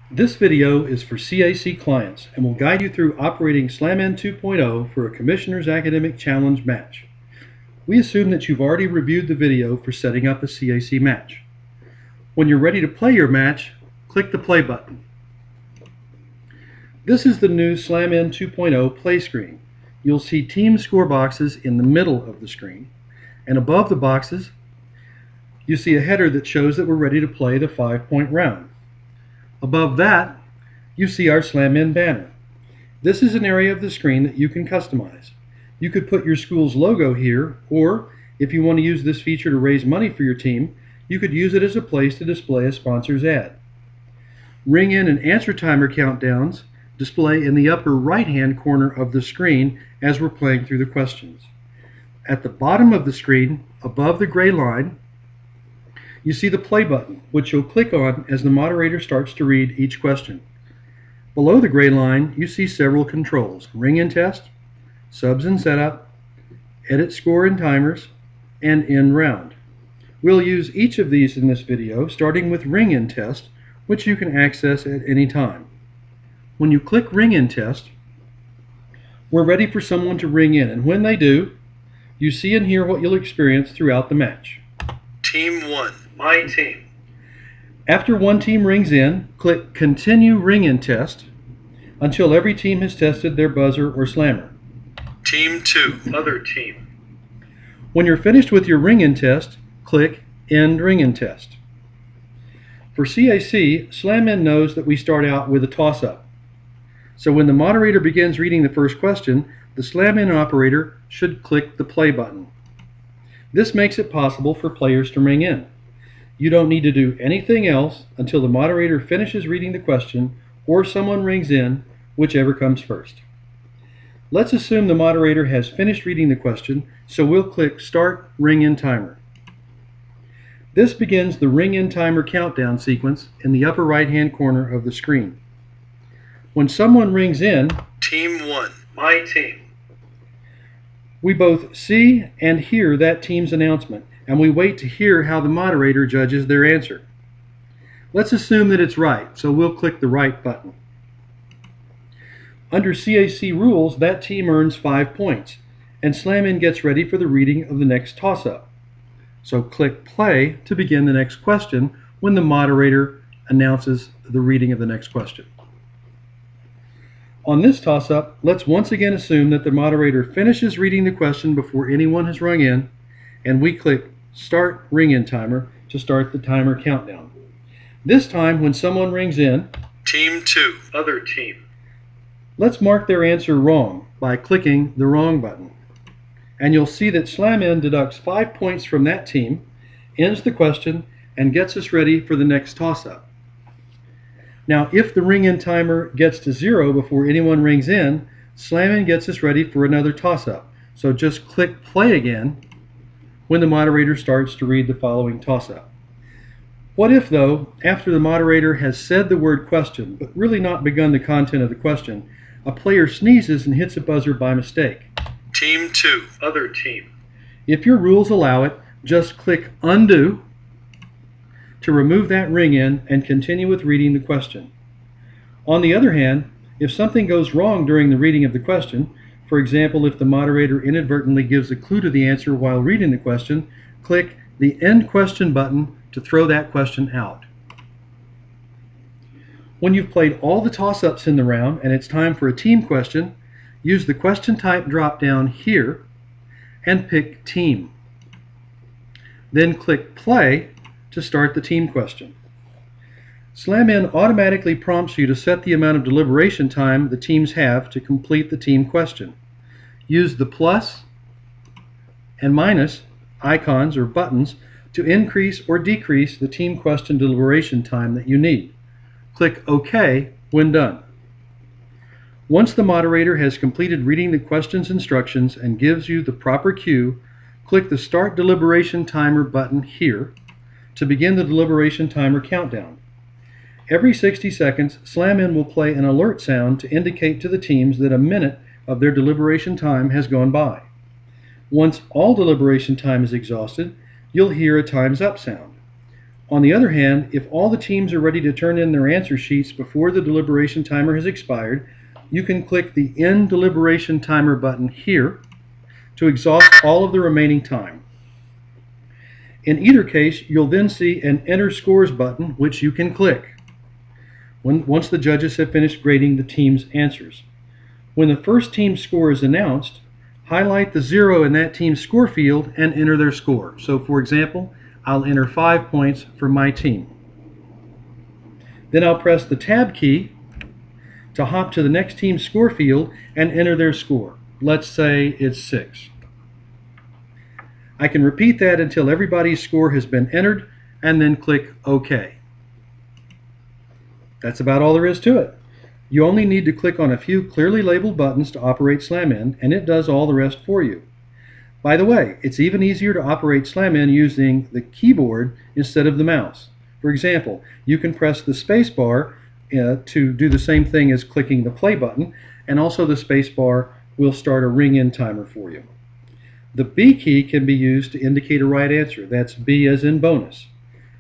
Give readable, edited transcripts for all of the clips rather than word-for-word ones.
This video is for CAC clients and will guide you through operating SlamN 2.0 for a Commissioner's Academic Challenge match. We assume that you've already reviewed the video for setting up a CAC match. When you're ready to play your match, click the play button. This is the new SlamN 2.0 play screen. You'll see team score boxes in the middle of the screen, and above the boxes you see a header that shows that we're ready to play the 5-point round. Above that, you see our SlamN banner. This is an area of the screen that you can customize. You could put your school's logo here, or if you want to use this feature to raise money for your team, you could use it as a place to display a sponsor's ad. Ring in and answer timer countdowns display in the upper right-hand corner of the screen as we're playing through the questions. At the bottom of the screen, above the gray line, you see the play button, which you'll click on as the moderator starts to read each question. Below the gray line, you see several controls: ring in test, subs and setup, edit score and timers, and end round. We'll use each of these in this video, starting with ring in test, which you can access at any time. When you click ring in test, we're ready for someone to ring in, and when they do, you see and hear what you'll experience throughout the match. Team 1, my team. After one team rings in, click Continue Ring In Test until every team has tested their buzzer or slammer. Team 2, other team. When you're finished with your ring in test, click End Ring In Test. For CAC, SlamN knows that we start out with a toss-up. So when the moderator begins reading the first question, the SlamN operator should click the play button. This makes it possible for players to ring in. You don't need to do anything else until the moderator finishes reading the question or someone rings in, whichever comes first. Let's assume the moderator has finished reading the question, so we'll click Start Ring In Timer. This begins the ring in timer countdown sequence in the upper right-hand corner of the screen. When someone rings in, Team 1, my team. we both see and hear that team's announcement, and we wait to hear how the moderator judges their answer. Let's assume that it's right, so we'll click the right button. Under CAC rules, that team earns 5 points, and SlamN gets ready for the reading of the next toss-up. So click play to begin the next question when the moderator announces the reading of the next question. On this toss-up, let's once again assume that the moderator finishes reading the question before anyone has rung in, and we click Start Ring In Timer to start the timer countdown. This time, when someone rings in, Team 2, other team. let's mark their answer wrong by clicking the wrong button. And you'll see that SlamN deducts 5 points from that team, ends the question, and gets us ready for the next toss-up. Now, if the ring-in timer gets to 0 before anyone rings in, SlamN gets us ready for another toss-up. So just click play again when the moderator starts to read the following toss-up. What if, though, after the moderator has said the word question, but really not begun the content of the question, a player sneezes and hits a buzzer by mistake? Team 2, other team. If your rules allow it, just click undo to remove that ring in and continue with reading the question. On the other hand, if something goes wrong during the reading of the question, for example, if the moderator inadvertently gives a clue to the answer while reading the question, click the End Question button to throw that question out. When you've played all the toss-ups in the round and it's time for a team question, use the question type drop-down here and pick Team. Then click Play to start the team question. SlamN automatically prompts you to set the amount of deliberation time the teams have to complete the team question. Use the plus and minus icons or buttons to increase or decrease the team question deliberation time that you need. Click OK when done. Once the moderator has completed reading the question's instructions and gives you the proper cue, click the Start Deliberation Timer button here to begin the deliberation timer countdown. Every 60 seconds, SlamN will play an alert sound to indicate to the teams that a minute of their deliberation time has gone by. Once all deliberation time is exhausted, you'll hear a Time's Up sound. On the other hand, if all the teams are ready to turn in their answer sheets before the deliberation timer has expired, you can click the End Deliberation Timer button here to exhaust all of the remaining time. In either case, you'll then see an Enter Scores button, which you can click once the judges have finished grading the team's answers. When the first team's score is announced, highlight the 0 in that team's score field and enter their score. So for example, I'll enter 5 points for my team. Then I'll press the Tab key to hop to the next team's score field and enter their score. Let's say it's 6. I can repeat that until everybody's score has been entered and then click OK. That's about all there is to it. You only need to click on a few clearly labeled buttons to operate SlamIn, and it does all the rest for you. By the way, it's even easier to operate SlamIn using the keyboard instead of the mouse. For example, you can press the space bar to do the same thing as clicking the play button, and also the space bar will start a ring-in timer for you. The B key can be used to indicate a right answer. That's B as in bonus.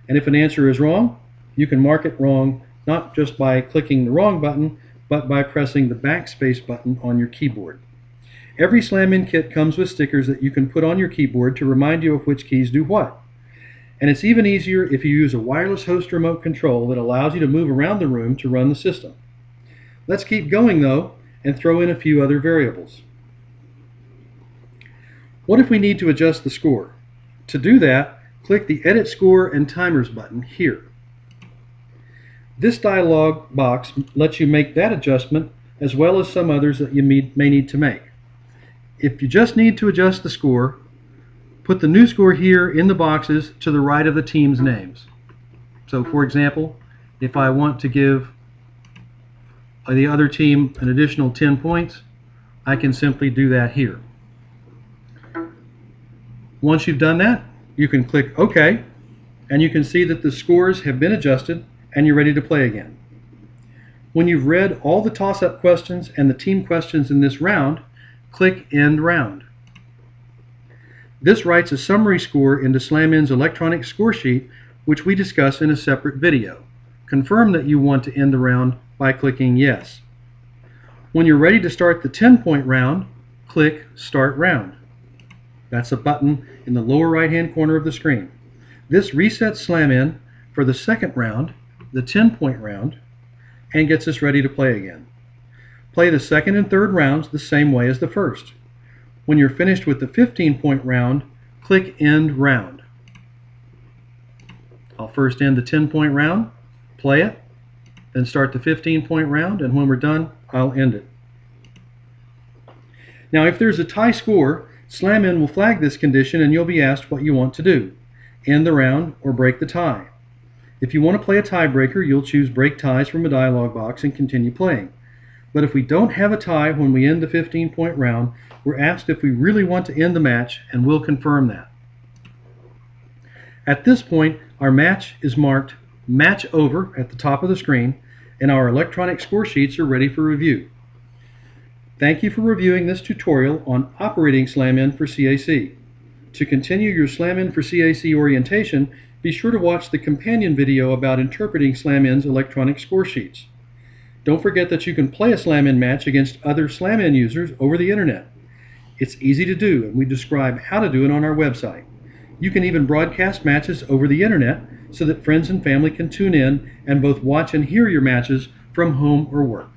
And if an answer is wrong, you can mark it wrong not just by clicking the wrong button, but by pressing the backspace button on your keyboard. Every SlamIn kit comes with stickers that you can put on your keyboard to remind you of which keys do what. And it's even easier if you use a wireless host remote control that allows you to move around the room to run the system. Let's keep going though and throw in a few other variables. What if we need to adjust the score? To do that, click the Edit Score and Timers button here. This dialog box lets you make that adjustment as well as some others that you may need to make. If you just need to adjust the score, put the new score here in the boxes to the right of the team's names. So for example, if I want to give the other team an additional 10 points, I can simply do that here. Once you've done that, you can click OK, and you can see that the scores have been adjusted and you're ready to play again. When you've read all the toss-up questions and the team questions in this round, click End Round. This writes a summary score into SlamIn's electronic score sheet, which we discuss in a separate video. Confirm that you want to end the round by clicking Yes. When you're ready to start the 10-point round, click Start Round. That's a button in the lower right-hand corner of the screen. This resets SlamIn for the second round, the 10-point round, and gets us ready to play again. Play the second and third rounds the same way as the first. When you're finished with the 15-point round, click End Round. I'll first end the 10-point round, play it, then start the 15-point round, and when we're done, I'll end it. Now if there's a tie score, SlamIn will flag this condition and you'll be asked what you want to do: end the round or break the tie. If you want to play a tiebreaker, you'll choose Break Ties from a dialog box and continue playing. But if we don't have a tie when we end the 15-point round, we're asked if we really want to end the match, and we'll confirm that. At this point, our match is marked Match Over at the top of the screen, and our electronic score sheets are ready for review. Thank you for reviewing this tutorial on operating SlamIn for CAC. To continue your SlamIn for CAC orientation, be sure to watch the companion video about interpreting SlamIn's electronic score sheets. Don't forget that you can play a SlamIn match against other SlamIn users over the internet. It's easy to do, and we describe how to do it on our website. You can even broadcast matches over the internet so that friends and family can tune in and both watch and hear your matches from home or work.